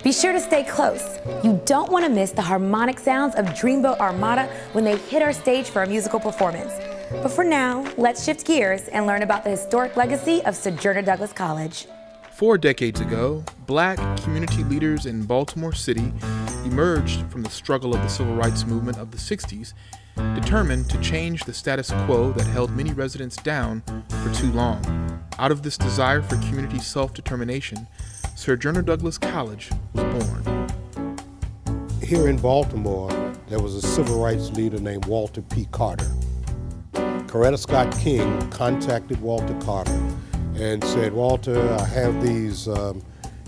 Be sure to stay close. You don't want to miss the harmonic sounds of Dreamboat Armada when they hit our stage for a musical performance. But for now, let's shift gears and learn about the historic legacy of Sojourner Douglass College. 4 decades ago, Black community leaders in Baltimore City emerged from the struggle of the civil rights movement of the 60s, determined to change the status quo that held many residents down for too long. Out of this desire for community self-determination, Sojourner Douglass College was born. Here in Baltimore, there was a civil rights leader named Walter P. Carter. Coretta Scott King contacted Walter Carter and said, "Walter, I have these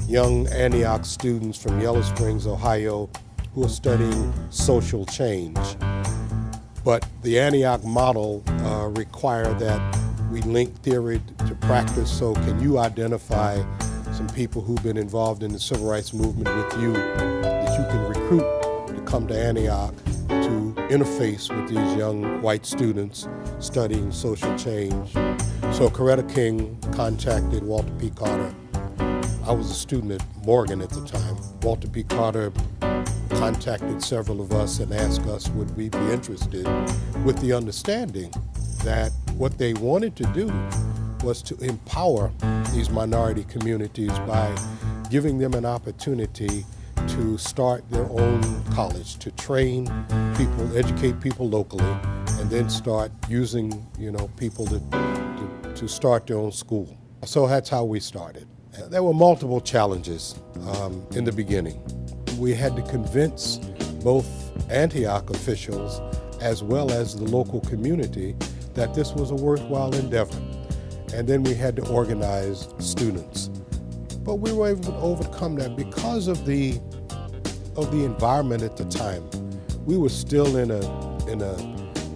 young Antioch students from Yellow Springs, Ohio, who are studying social change. But the Antioch model required that we link theory to practice, so can you identify some people who've been involved in the civil rights movement with you that you can recruit to come to Antioch to interface with these young white students studying social change?" So Coretta King contacted Walter P. Carter. I was a student at Morgan at the time. Walter P. Carter contacted several of us and asked us would we be interested, with the understanding that what they wanted to do was to empower these minority communities by giving them an opportunity to start their own college, to train people, educate people locally, and then start using, people to start their own school. So that's how we started. There were multiple challenges in the beginning. We had to convince both Antioch officials as well as the local community that this was a worthwhile endeavor. And then we had to organize students. But we were able to overcome that because of the environment at the time. We were still in a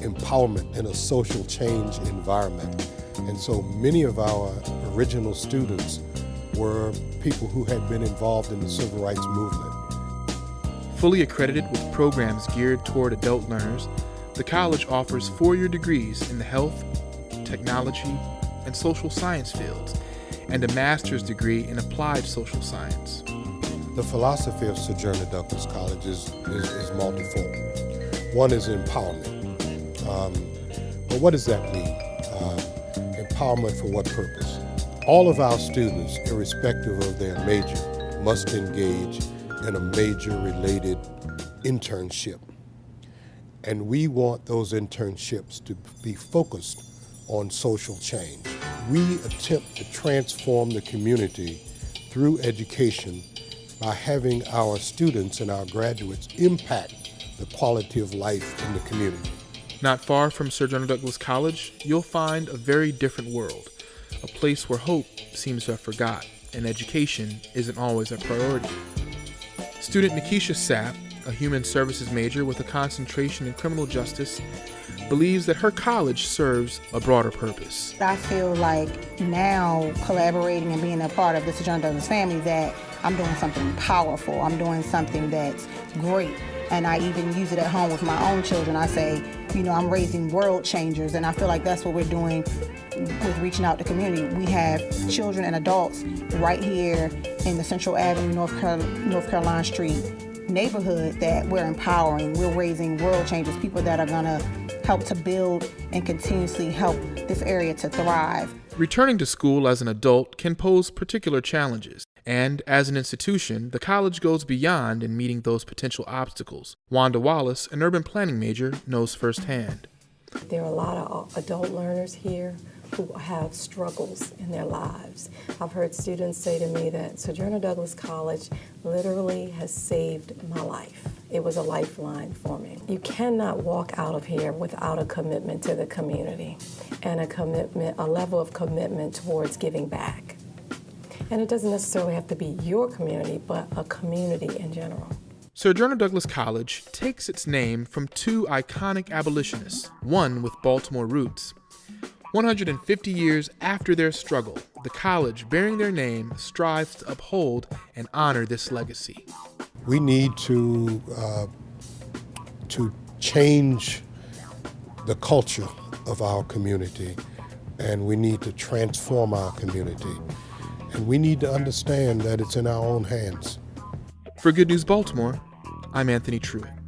empowerment, in a social change environment. And so many of our original students were people who had been involved in the civil rights movement. Fully accredited with programs geared toward adult learners, the college offers 4-year degrees in the health, technology, and social science fields, and a master's degree in applied social science. The philosophy of Sojourner Douglass College is multifold. One is empowerment. But what does that mean? Empowerment for what purpose? All of our students, irrespective of their major, must engage in a major-related internship. And we want those internships to be focused on social change. We attempt to transform the community through education by having our students and our graduates impact the quality of life in the community. Not far from Sojourner Douglass College, you'll find a very different world, a place where hope seems to have forgot and education isn't always a priority. Student Nikisha Sapp, a human services major with a concentration in criminal justice, believes that her college serves a broader purpose. I feel like now collaborating and being a part of the Sojourner Douglass family that I'm doing something powerful. I'm doing something that's great. And I even use it at home with my own children. I say, I'm raising world changers, and I feel like that's what we're doing with reaching out to community. We have children and adults right here in the Central Avenue, North Carolina Street neighborhood that we're empowering. We're raising world changers, people that are gonna help to build and continuously help this area to thrive. Returning to school as an adult can pose particular challenges, and as an institution, the college goes beyond in meeting those potential obstacles. Wanda Wallace, an urban planning major, knows firsthand. There are a lot of adult learners here who have struggles in their lives. I've heard students say to me that Sojourner Douglass College literally has saved my life. It was a lifeline for me. You cannot walk out of here without a commitment to the community and a level of commitment towards giving back. And it doesn't necessarily have to be your community, but a community in general. Sojourner Douglass College takes its name from 2 iconic abolitionists, one with Baltimore roots. 150 years after their struggle, the college bearing their name strives to uphold and honor this legacy. We need to change the culture of our community, and we need to transform our community. And we need to understand that it's in our own hands. For Good News Baltimore, I'm Anthony Truitt.